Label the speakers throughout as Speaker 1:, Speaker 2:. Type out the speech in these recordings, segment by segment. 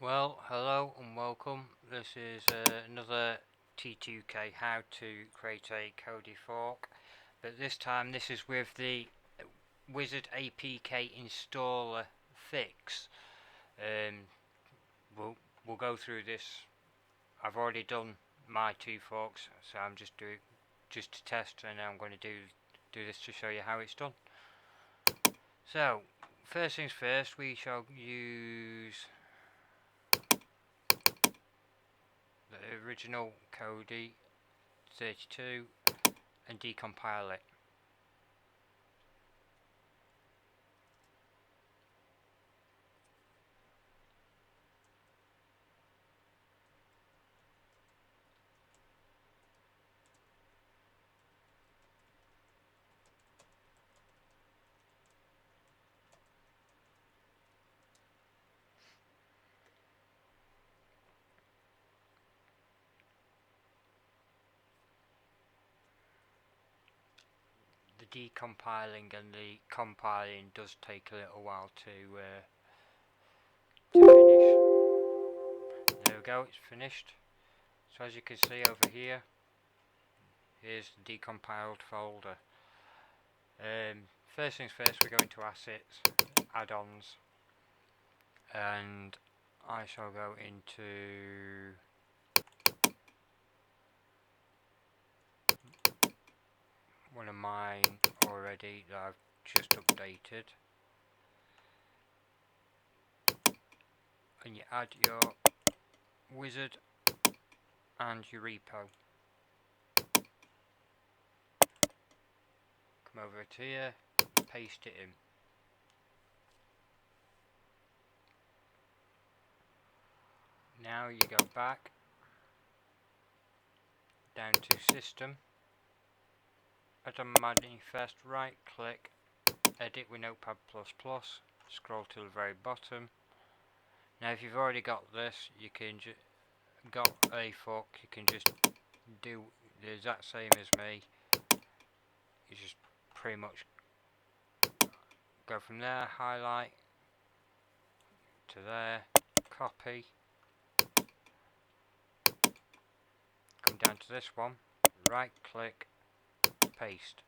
Speaker 1: Well, hello and welcome. This is another T2K how to create a Kodi fork, but this time this is with the Wizard APK installer fix. We'll go through this. I've already done my two forks, so I'm just doing just to test, and I'm going to do this to show you how it's done. So first things first, we shall use the original Kodi 32 and decompile it. The decompiling and the compiling does take a little while to finish. There we go, it's finished. So as you can see over here, here's the decompiled folder. First things first, we go into assets, add-ons, and I shall go into one of mine already that I've just updated, and you add your wizard and your repo. Come over to here, paste it in. Now you go back down to system, add a manifest, right click, edit with Notepad++, scroll to the very bottom. Now if you've already got this, you can got a fork, you can just do the exact same as me. You just pretty much go from there, highlight to there, copy, come down to this one, right click, paste.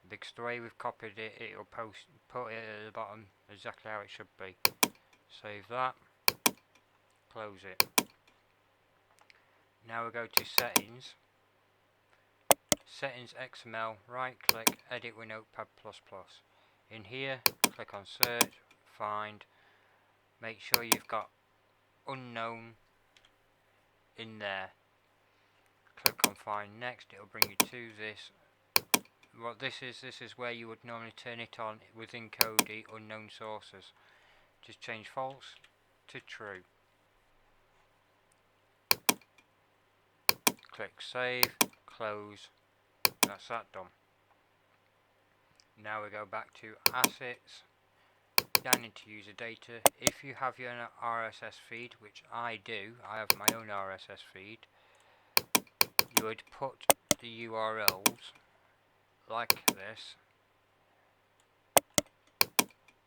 Speaker 1: Because the way we've copied it, it'll put it at the bottom exactly how it should be. Save that, close it. Now we go to settings, settings XML, right click, edit with Notepad++. In here, click on search, find, make sure you've got unknown in there. Click on find next, it'll bring you to this. What this is where you would normally turn it on within Kodi, unknown sources. Just change false to true. Click save, close, that's that done. Now we go back to assets, down into user data. If you have your own RSS feed, which I do, I have my own RSS feed, you would put the URLs like this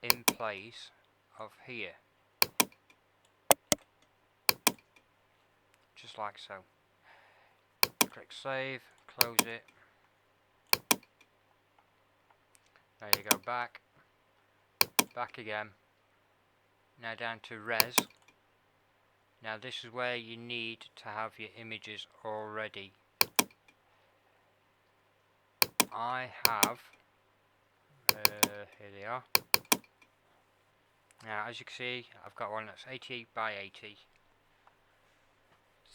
Speaker 1: in place of here, just like so. Click save, close it. Now you go back again. Now down to res. Now this is where you need to have your images already. I have, here they are. Now as you can see, I've got one that's 80 by 80,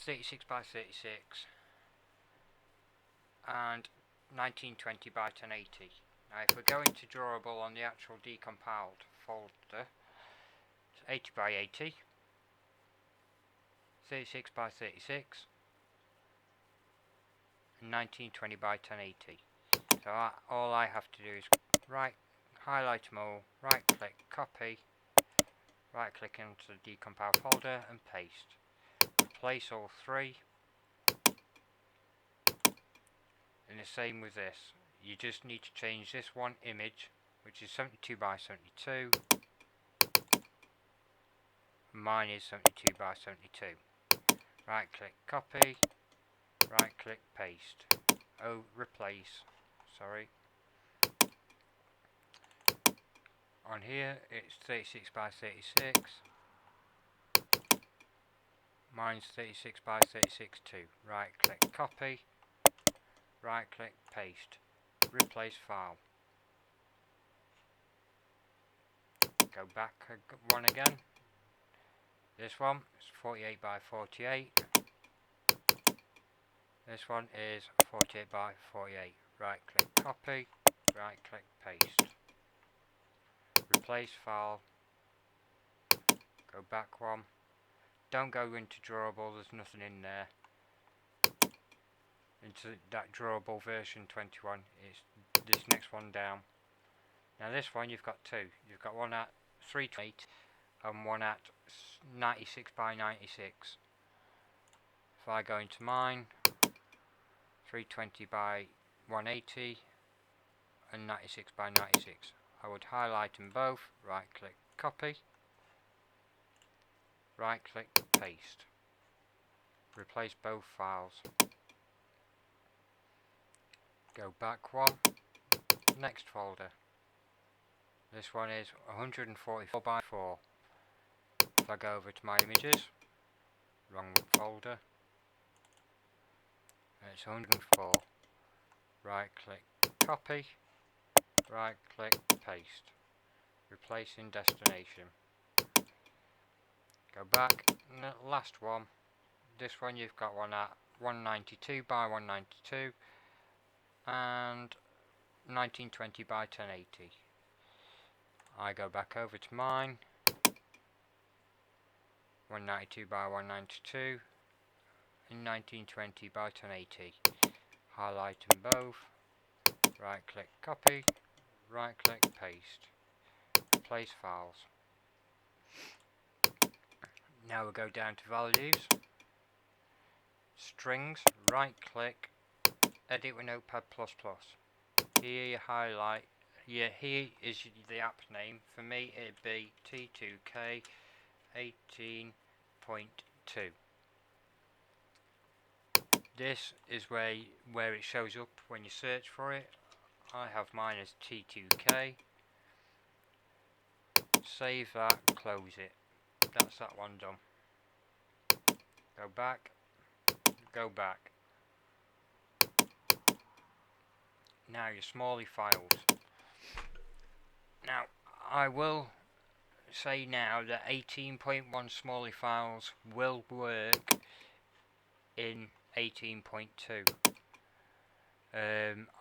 Speaker 1: 36 by 36, and 1920 by 1080. Now if we're going to drawable on the actual decompiled folder, it's 80 by 80, 36 by 36, and 1920 by 1080. So all I have to do is highlight them all, right click, copy, right click into the decompiled folder and paste. Replace all three. And the same with this. You just need to change this one image, which is 72 by 72, mine is 72 by 72. Right click copy, right click paste. Oh, replace, sorry. On here it's 36 by 36. Mine's 36 by 36 too. Right click copy, right click paste, replace file. Go back one again. This one is 48 by 48. This one is 48 by 48. Right click copy, right click paste. Replace file. Go back one. Don't go into drawable, there's nothing in there. Into that drawable version 21 is this next one down. Now this one you've got two. You've got one at 328 and one at 96 by 96. If I go into mine, 320 by 180 and 96 by 96. I would highlight them both, right click copy, right click paste. Replace both files. Go back one, next folder. This one is 144 by 4. If I go over to my images, wrong folder, it's 104. Right click copy, right click paste. Replace in destination. Go back, and the last one. This one you've got one at 192 by 192 and 1920 by 1080. I go back over to mine, 192 by 192 and 1920 by 1080. Highlight them both, right click copy, right click paste, replace files. Now we'll go down to values, strings, right click, edit with Notepad++. Here you highlight, here is the app name. For me it'd be T2K 18.2. This is where it shows up when you search for it. I have mine as T2K. Save that, close it. That's that one done. Go back, go back. Now your smali files. Now I will say now that 18.1 smali files will work in 18.2.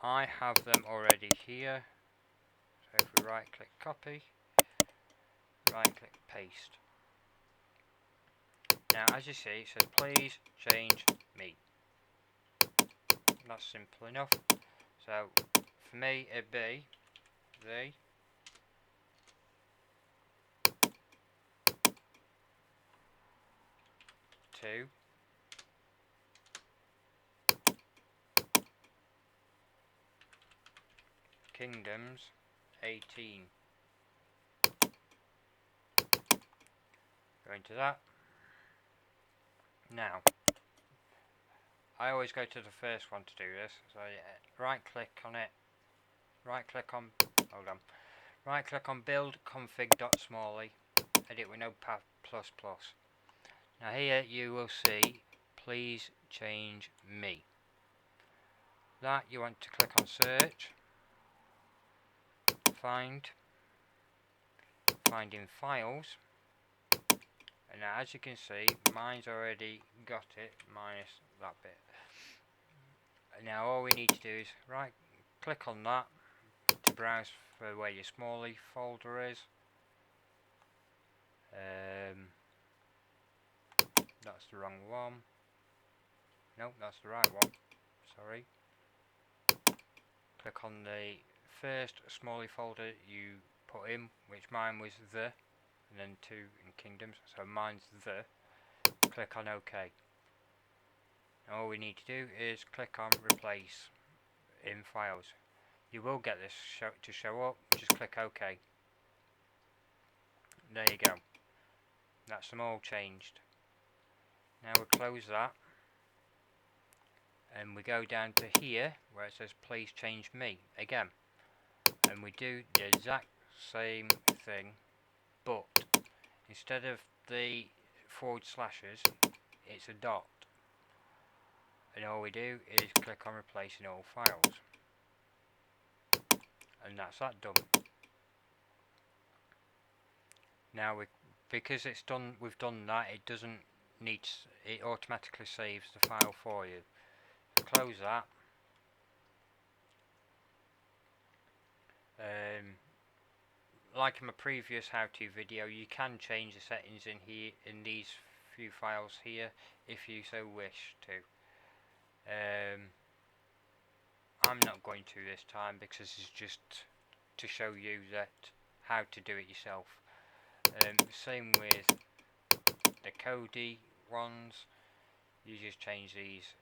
Speaker 1: I have them already here. So if we right click copy, right click paste. Now as you see it says please change me. That's simple enough. So for me it'd be the two kingdoms 18. Go into that. Now I always go to the first one to do this, so right click on it, right click on build config.smali, edit with Notepad++. Now here you will see please change me. That you want to click on search, find in files, and now as you can see mine's already got it minus that bit. Now all we need to do is right click on that to browse for where your smali folder is. That's the wrong one. Nope, that's the right one. Sorry. Click on the first smali folder you put in, which mine was the, and then 2 in kingdoms, so mine's the. Click on OK. All we need to do is click on replace in files. You will get this to show up, just click OK. There you go. That's them all changed. Now we close that, and we go down to here where it says please change me again, and we do the exact same thing, but instead of the forward slashes it's a dot, and all we do is click on replace in all files, and that's that done. Now because it's done, we've done that, it doesn't need, it automatically saves the file for you. Close that. Like in my previous how-to video, you can change the settings in here, in these few files here, if you so wish to. I'm not going to this time because it's just to show you that how to do it yourself. Same with the Kodi ones, you just change these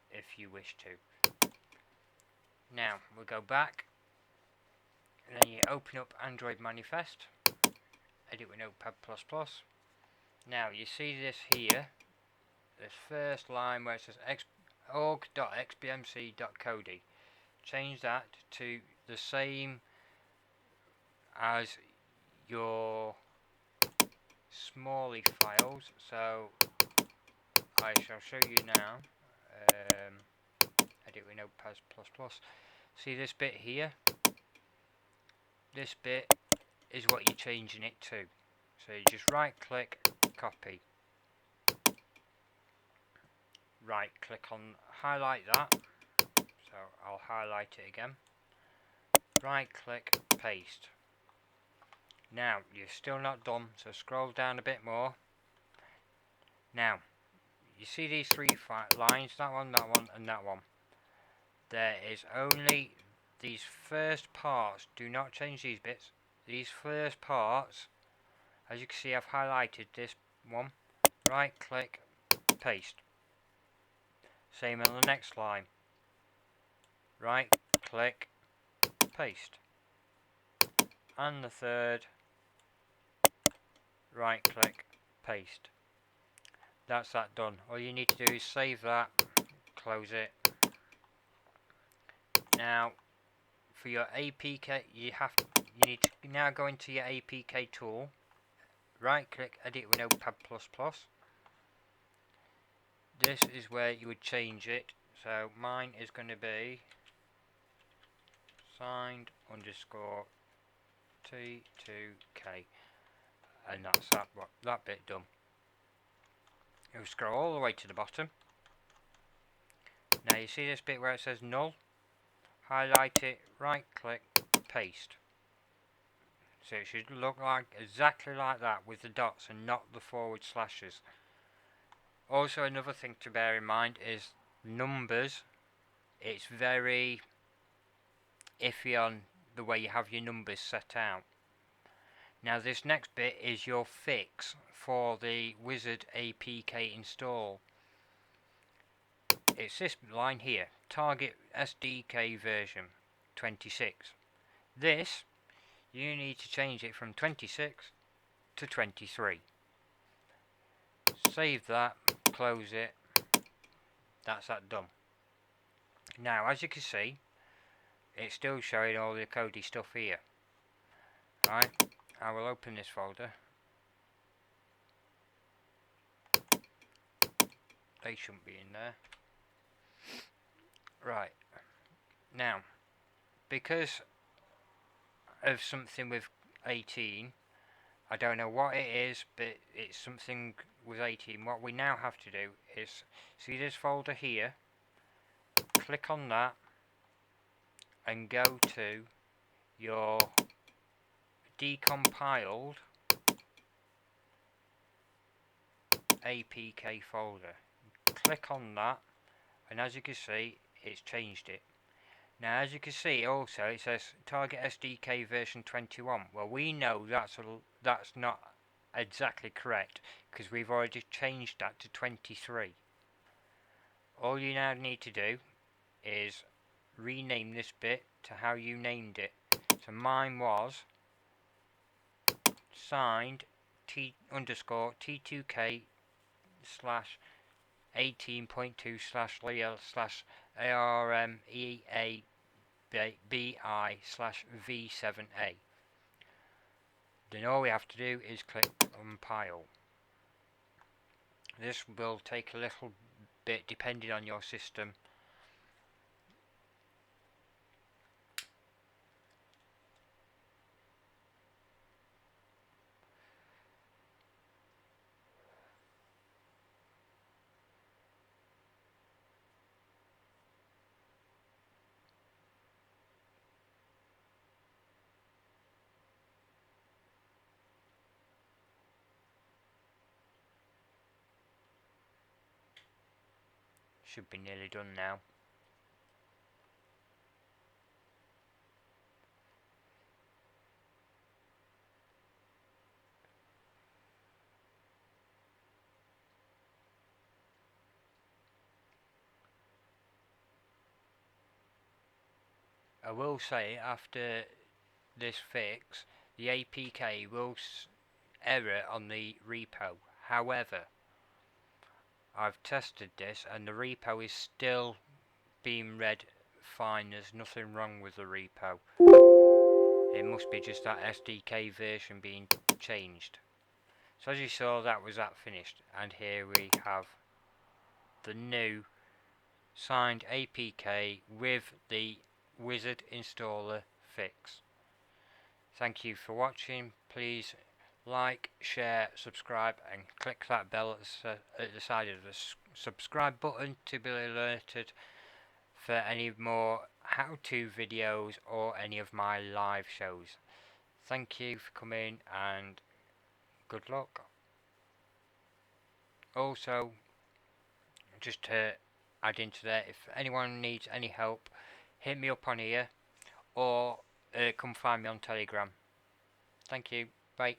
Speaker 1: if you wish to. Now we'll go back, and then you open up Android Manifest, edit with Notepad++. Now you see this here, this first line where it says org.xbmc.kodi. Change that to the same as your smali files, so I shall show you now. Edit with Notepad++. See this bit here? This bit is what you're changing it to. So you just right click, copy. Right click on, highlight that. So I'll highlight it again. Right click, paste. Now you're still not done, so scroll down a bit more. Now you see these three lines, that one, and that one. There is only these first parts, do not change these bits. These first parts, as you can see I've highlighted this one. Right click, paste. Same on the next line. Right click, paste. And the third, right click, paste. That's that done. All you need to do is save that, close it. Now for your APK, you need to now go into your APK tool, right click, edit with Notepad++. This is where you would change it, so mine is going to be signed underscore T2K, and that's that bit done. You'll scroll all the way to the bottom. Now you see this bit where it says null, highlight it, right click, paste. So it should look like exactly like that with the dots and not the forward slashes. Also another thing to bear in mind is numbers. It's very iffy on the way you have your numbers set out. Now this next bit is your fix for the Wizard APK install. It's this line here, target SDK version 26. This, you need to change it from 26 to 23. Save that, close it, that's that done. Now as you can see, it's still showing all the Kodi stuff here. Right, I will open this folder. They shouldn't be in there. Right, now because of something with 18, I don't know what it is, but it's something with 18. What we now have to do is see this folder here, click on that and go to your decompiled APK folder. Click on that, and as you can see, it's changed it. Now as you can see also it says target SDK version 21. Well, we know that's not exactly correct because we've already changed that to 23. All you now need to do is rename this bit to how you named it. So mine was signed T_T2K slash 18.2 slash Leo slash ARMEABI slash V7A. Then all we have to do is click compile. This will take a little bit depending on your system. Should be nearly done now. I will say after this fix, the APK will error on the repo. However, I've tested this and the repo is still being read fine. There's nothing wrong with the repo. It must be just that SDK version being changed. So as you saw, that was that finished, and here we have the new signed APK with the wizard installer fix. Thank you for watching. Please like, share, subscribe and click that bell at the side of the subscribe button to be alerted for any more how-to videos or any of my live shows. Thank you for coming and good luck. Also, just to add into that, if anyone needs any help, hit me up on here or come find me on Telegram. Thank you. Bye.